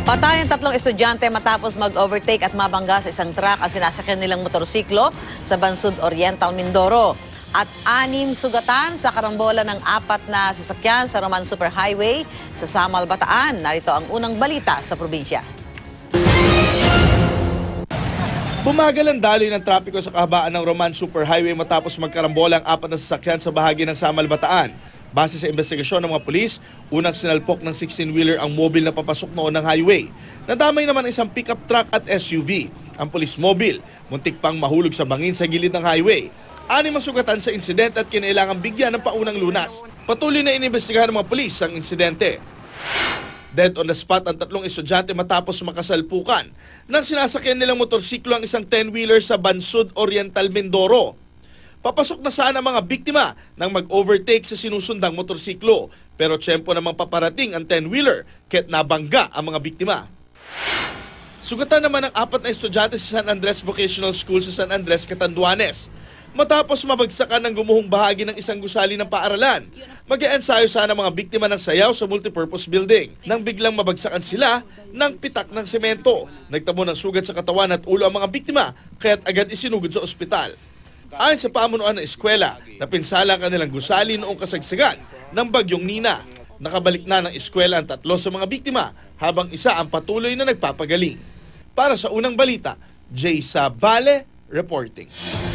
Patay ang tatlong estudyante matapos mag-overtake at mabangga sa isang truck ang sinasakyan nilang motorsiklo sa Bansud Oriental, Mindoro. At 6 sugatan sa karambola ng 4 na sasakyan sa Roman Superhighway sa Samal, Bataan. Narito ang unang balita sa probinsya. Bumagal ang daloy ng trapiko sa kahabaan ng Roman Superhighway matapos magkarambola ang 4 na sasakyan sa bahagi ng Samal, Bataan. Base sa investigasyon ng mga pulis, unang sinalpok ng 16-wheeler ang mobil na papasok noon ng highway. Nadamay naman isang pickup truck at SUV. Ang police mobile, muntik pang mahulog sa bangin sa gilid ng highway. 6 ang sugatan sa insidente at kinailangang bigyan ng paunang lunas. Patuloy na inimbestigahan ng mga pulis ang insidente. Dead on the spot ang 3 estudyante matapos makasalpukan nang sinasakyan nilang motorsiklo ang isang 10-wheeler sa Bansud Oriental, Mindoro. Papasok na sana ang mga biktima nang mag-overtake sa sinusundang motorsiklo. Pero tiyempo namang paparating ang 10-wheeler kaya't nabangga ang mga biktima. Sugatan naman ang 4 na estudyante sa San Andres Vocational School sa San Andres, Catanduanes. Matapos mabagsakan ng gumuhong bahagi ng isang gusali ng paaralan, mag-eensayo sana mga biktima ng sayaw sa multipurpose building. Nang biglang mabagsakan sila ng pitak ng semento. Nagtamo ng sugat sa katawan at ulo ang mga biktima kaya't agad isinugod sa ospital. Ayon sa pamunuan ng eskwela, napinsala ang kanilang gusali noong kasagsagan ng bagyong Nina. Nakabalik na ng eskwela ang 3 sa mga biktima habang isa ang patuloy na nagpapagaling. Para sa unang balita, Jay Sabale reporting.